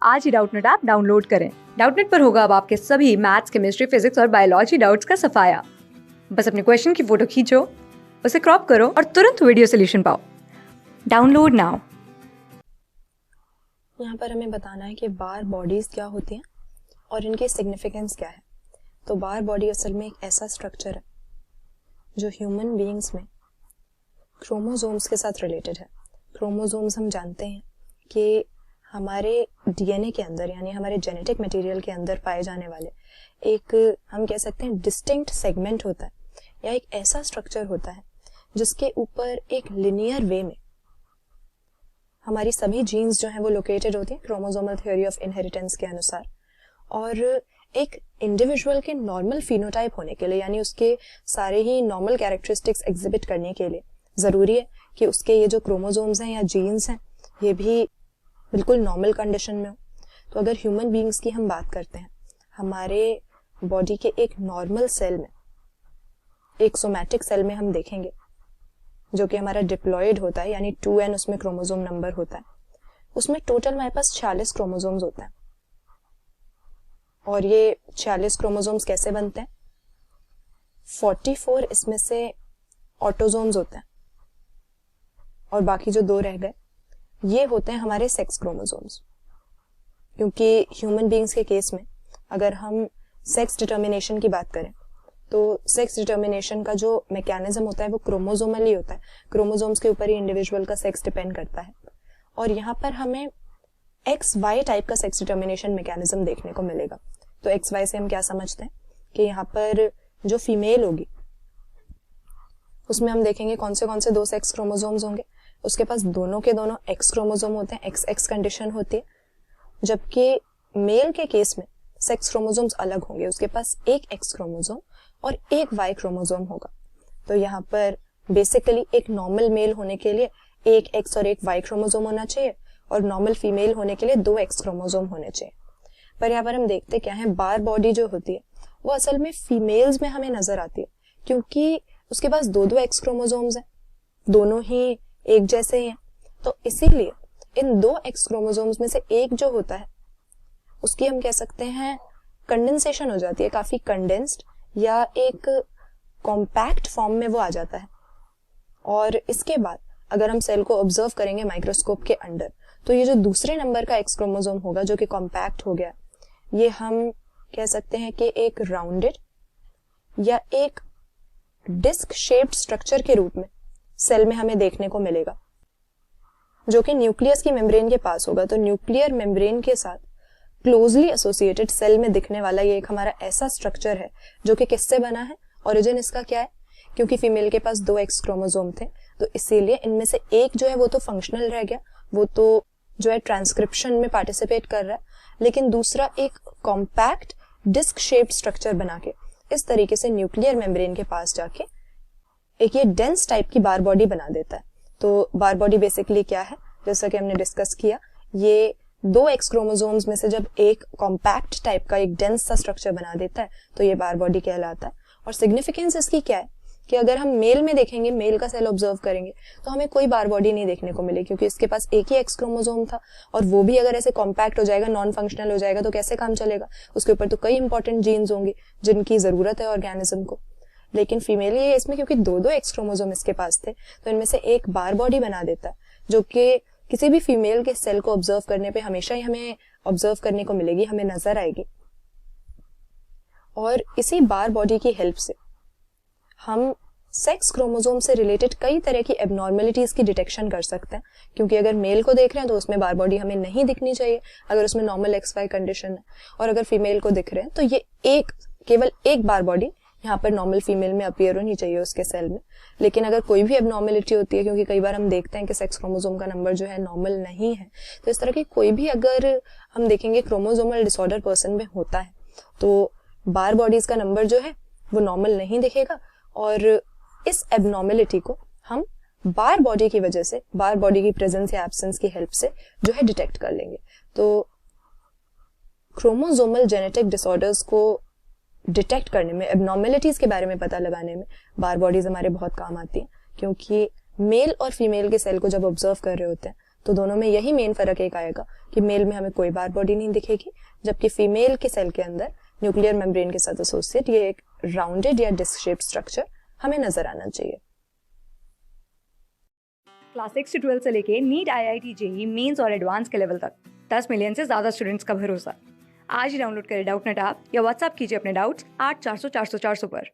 आज ही Doubtnut app download करें। Doubtnut पर होगा अब आपके सभी मैथ्स, केमिस्ट्री, फिजिक्स और बायोलॉजी डाउट्स का सफाया। बस अपने क्वेश्चन की फोटो खींचो, उसे क्रॉप करो और तुरंत वीडियो सोल्यूशन पाओ। Download now. यहाँ पर हमें बताना है कि बार बॉडीज क्या होती हैं और इनकी सिग्निफिकेंस क्या है। तो बार बॉडी असल में एक ऐसा स्ट्रक्चर है जो ह्यूमन बीइंग्स में क्रोमोसोम्स के साथ रिलेटेड है। क्रोमोसोम्स हम जानते हैं कि हमारे डीएनए के अंदर यानी हमारे जेनेटिक मटेरियल के अंदर पाए जाने वाले एक हम कह सकते हैं डिस्टिंक्ट सेगमेंट होता है या एक ऐसा स्ट्रक्चर होता है जिसके ऊपर एक लिनियर वे में हमारी सभी जीन्स जो हैं वो लोकेटेड होती हैं क्रोमोसोमल थ्योरी ऑफ इनहेरिटेंस के अनुसार। और एक इंडिविजुअल के नॉर्मल फिनोटाइप होने के लिए यानी उसके सारे ही नॉर्मल कैरेक्टरिस्टिक्स एग्जिबिट करने के लिए जरूरी है कि उसके ये जो क्रोमोसोम्स हैं या जीन्स हैं ये भी बिल्कुल नॉर्मल कंडीशन में हो। तो अगर ह्यूमन बीइंग्स की हम बात करते हैं, हमारे बॉडी के एक नॉर्मल सेल में, एक सोमैटिक सेल में हम देखेंगे जो कि हमारा डिप्लॉयड होता है यानी 2n उसमें क्रोमोसोम नंबर होता है, उसमें टोटल हमारे पास 46 क्रोमोसोम्स होते हैं। और ये 46 क्रोमोसोम्स कैसे बनते हैं? 44 इसमें से ऑटोसोम्स होते हैं और बाकी जो 2 रह गए ये होते हैं हमारे सेक्स क्रोमोसोम्स। क्योंकि ह्यूमन बीइंग्स के केस में अगर हम सेक्स डिटर्मिनेशन की बात करें तो सेक्स डिटर्मिनेशन का जो मैकेनिज्म होता है वो क्रोमोसोमली होता है। क्रोमोसोम्स के ऊपर ही इंडिविजुअल का सेक्स डिपेंड करता है। और यहाँ पर हमें XY टाइप का सेक्स डिटर्मिनेशन मैकेनिज्म देखने को मिलेगा। तो XY से हम क्या समझते हैं कि यहाँ पर जो फीमेल होगी उसमें हम देखेंगे कौन से 2 सेक्स क्रोमोसोम्स होंगे। उसके पास दोनों के दोनों X क्रोमोसोम होते हैं, XX कंडीशन होती है। जबकि मेल के केस में सेक्स क्रोमोसोम्स अलग होंगे, उसके पास एक X क्रोमोसोम और एक Y क्रोमोसोम होगा। तो यहाँ पर बेसिकली एक नॉर्मल मेल होने के लिए एक X और एक Y क्रोमोसोम होना चाहिए और नॉर्मल फीमेल होने के लिए 2 X क्रोमोसोम होने चाहिए। पर यहाँ पर हम देखते क्या है, बार बॉडी जो होती है वो असल में फीमेल्स में हमें नजर आती है क्योंकि उसके पास 2 X क्रोमोसोम्स हैं, दोनों ही एक जैसे ही हैं। तो इसीलिए इन 2 X क्रोमोसोम्स में से एक जो होता है उसकी हम कह सकते हैं कंडेंसेशन हो जाती है, काफी कंडेंस्ड या एक कॉम्पैक्ट फॉर्म में वो आ जाता है। और इसके बाद अगर हम सेल को ऑब्जर्व करेंगे माइक्रोस्कोप के अंदर तो ये जो दूसरे नंबर का X क्रोमोसोम होगा जो कि कॉम्पैक्ट हो गया, ये हम कह सकते हैं कि एक राउंडेड या एक डिस्क शेप्ड स्ट्रक्चर के रूप में सेल में हमें देखने को मिलेगा जो कि न्यूक्लियस की मेम्ब्रेन के पास होगा। तो न्यूक्लियर मेम्ब्रेन के साथ क्लोजली एसोसिएटेड सेल में दिखने वाला ये एक हमारा ऐसा स्ट्रक्चर है जो कि किससे बना है, ओरिजिन इसका क्या है? क्योंकि फीमेल के पास 2 X क्रोमोसोम थे तो इसीलिए इनमें से एक जो है वो तो फंक्शनल रह गया, वो तो जो है ट्रांसक्रिप्शन में पार्टिसिपेट कर रहा है, लेकिन दूसरा एक कॉम्पैक्ट डिस्क शेप्ड स्ट्रक्चर बना के इस तरीके से न्यूक्लियर मेम्ब्रेन के पास जाके एक ये डेंस टाइप की बार बॉडी बना देता है। तो बार बॉडी बेसिकली क्या है, जैसा कि हमने डिस्कस किया, ये 2 X क्रोमोसोम्स में से जब एक कॉम्पैक्ट टाइप का एक डेंस सा स्ट्रक्चर बना देता है तो ये बार बॉडी कहलाता है। और सिग्निफिकेंस इसकी क्या है कि अगर हम मेल में देखेंगे, मेल का सेल ऑब्जर्व करेंगे तो हमें कोई बार बॉडी नहीं देखने को मिलेगी क्योंकि इसके पास एक ही X क्रोमोसोम था और वो भी अगर ऐसे कॉम्पैक्ट हो जाएगा, नॉन फंक्शनल हो जाएगा तो कैसे काम चलेगा? उसके ऊपर तो कई इंपॉर्टेंट जीन्स होंगी जिनकी जरूरत है ऑर्गेनिज्म को। लेकिन फीमेल ये इसमें क्योंकि 2 X क्रोमोसोम इसके पास थे तो इनमें से एक बार बॉडी बना देता है जो कि किसी भी फीमेल के सेल को ऑब्जर्व करने पे हमेशा ही हमें ऑब्जर्व करने को मिलेगी, हमें नजर आएगी। और इसी बार बॉडी की हेल्प से हम सेक्स क्रोमोसोम से रिलेटेड कई तरह की एबनॉर्मेलिटीज की डिटेक्शन कर सकते हैं। क्योंकि अगर मेल को देख रहे हैं तो उसमें बार बॉडी हमें नहीं दिखनी चाहिए अगर उसमें नॉर्मल XY कंडीशन है, और अगर फीमेल को दिख रहे हैं तो ये केवल एक बार बॉडी यहाँ पर नॉर्मल फीमेल में अपीयर होनी चाहिए उसके सेल में। लेकिन अगर कोई भी एबनॉर्मेलिटी होती है, क्योंकि कई बार हम देखते हैं कि सेक्स क्रोमोसोम का नंबर जो है नॉर्मल नहीं है, तो इस तरह की कोई भी अगर हम देखेंगे क्रोमोसोमल डिसऑर्डर पर्सन में होता है तो बार बॉडीज का नंबर जो है वो नॉर्मल नहीं दिखेगा। और इस एबनॉर्मेलिटी को हम बार बॉडी की वजह से, बार बॉडी की प्रेजेंस या एब्सेंस की हेल्प से जो है डिटेक्ट कर लेंगे। तो क्रोमोसोमल जेनेटिक डिसऑर्डर्स को डिटेक्ट करने में, एबनॉर्मेलिटीज के बारे में पता लगाने में बार बॉडीज हमारे बहुत काम आती हैं। क्योंकि मेल और फीमेल के सेल को जब ऑब्जर्व कर रहे होते हैं तो दोनों में यही मेन फर्क एक आएगा कि मेल में हमें कोई बार बॉडी नहीं दिखेगी, जबकि फीमेल के सेल के अंदर न्यूक्लियर मेम्ब्रेन के साथ एसोसिएट ये एक राउंडेड या डिस्क शेप्ड स्ट्रक्चर हमें नजर आना चाहिए। क्लास 6 से 12 से लेके नीट, IIT, JEE मेंस और एडवांस के लेवल तक 10 मिलियन से ज्यादा स्टूडेंट्स का भरोसा। आज ही डाउनलोड करें डाउटनेट ऐप या व्हाट्सएप कीजिए अपने डाउट्स 8400 400 400 पर।